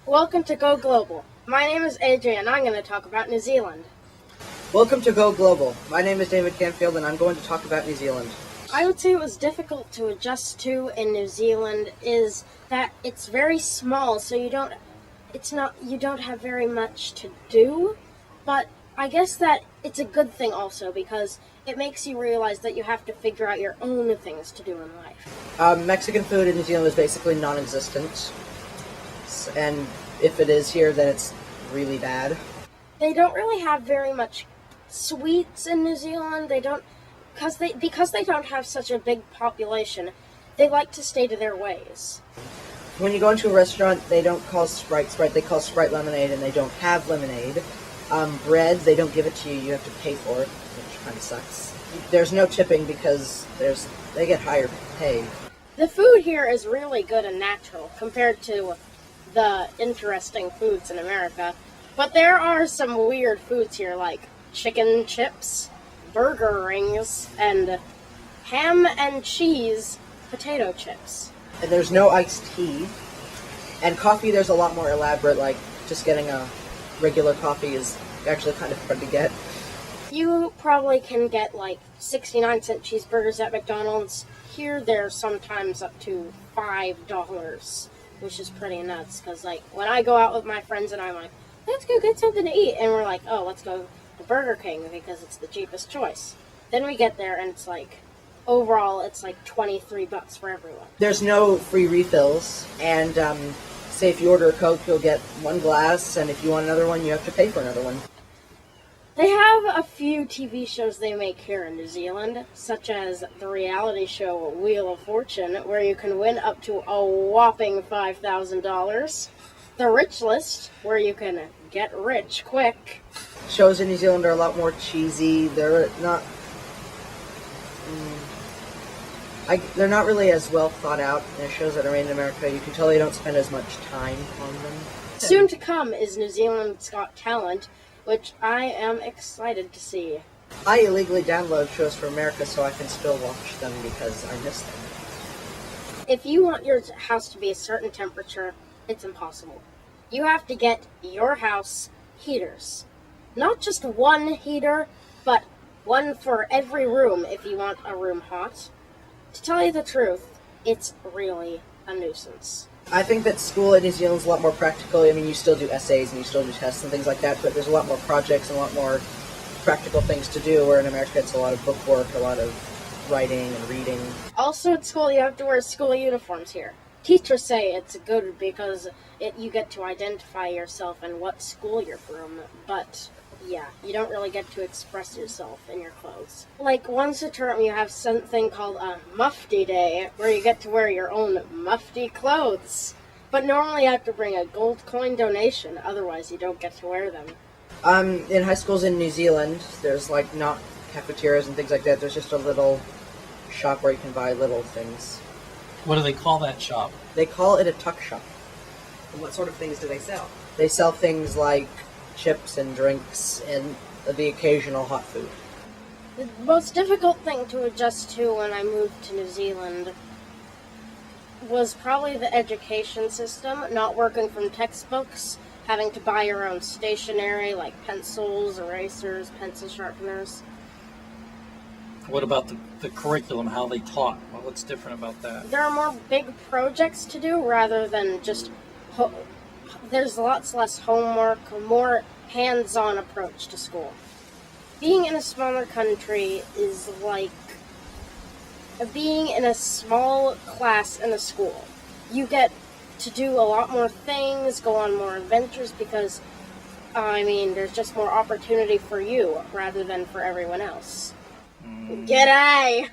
Welcome to Go Global. My name is AJ and I'm going to talk about New Zealand. Welcome to Go Global. My name is David Canfield and I'm going to talk about New Zealand. I would say what was difficult to adjust to in New Zealand is that it's very small, so you don't have very much to do, but I guess that it's a good thing also because it makes you realize that you have to figure out your own things to do in life. Mexican food in New Zealand is basically non-existent, and if it is here, then it's really bad. They don't really have very much sweets in New Zealand. Because they don't have such a big population, they like to stay to their ways. When you go into a restaurant, they don't call Sprite Sprite, they call Sprite lemonade, and they don't have lemonade. Bread, they don't give it to you, you have to pay for it, which kind of sucks. There's no tipping because they get higher pay. The food here is really good and natural compared to the interesting foods in America. But there are some weird foods here like chicken chips, burger rings, and ham and cheese potato chips. And there's no iced tea. And coffee, there's a lot more elaborate, like just getting a regular coffee is actually kind of hard to get. You probably can get like 69-cent cheeseburgers at McDonald's. Here they're sometimes up to $5, which is pretty nuts because like when I go out with my friends and I'm like, let's go get something to eat, and we're like, oh, let's go to Burger King because it's the cheapest choice. Then we get there and it's like, overall it's like $23 for everyone. There's no free refills, and say if you order a Coke, you'll get one glass, and if you want another one, you have to pay for another one. They have a few TV shows they make here in New Zealand, such as the reality show Wheel of Fortune, where you can win up to a whopping $5,000. The Rich List, where you can get rich quick. Shows in New Zealand are a lot more cheesy. They're not really as well thought out as shows that are made in America. You can tell they don't spend as much time on them. Soon to come is New Zealand's Got Talent, which I am excited to see. I illegally download shows from America so I can still watch them because I miss them. If you want your house to be a certain temperature, it's impossible. You have to get your house heaters. Not just one heater, but one for every room if you want a room hot. To tell you the truth, it's really a nuisance. I think that school in New Zealand's a lot more practical. I mean, you still do essays and you still do tests and things like that, but there's a lot more projects and a lot more practical things to do, where in America it's a lot of book work, a lot of writing and reading. Also at school, you have to wear school uniforms here. Teachers say it's good because you get to identify yourself and what school you're from, but yeah, you don't really get to express yourself in your clothes. Like once a term you have something called a mufti day, where you get to wear your own mufti clothes. But normally you have to bring a gold coin donation, otherwise you don't get to wear them. In high schools in New Zealand, there's like not cafeterias and things like that. There's just a little shop where you can buy little things. What do they call that shop? They call it a tuck shop. And what sort of things do they sell? They sell things like chips and drinks and the occasional hot food. The most difficult thing to adjust to when I moved to New Zealand was probably the education system, not working from textbooks, having to buy your own stationery like pencils, erasers, pencil sharpeners. What about the curriculum, how they taught? What's different about that? There are more big projects to do rather than just... There's lots less homework, more hands-on approach to school. Being in a smaller country is like being in a small class in a school. You get to do a lot more things, go on more adventures because, there's just more opportunity for you rather than for everyone else. G'day!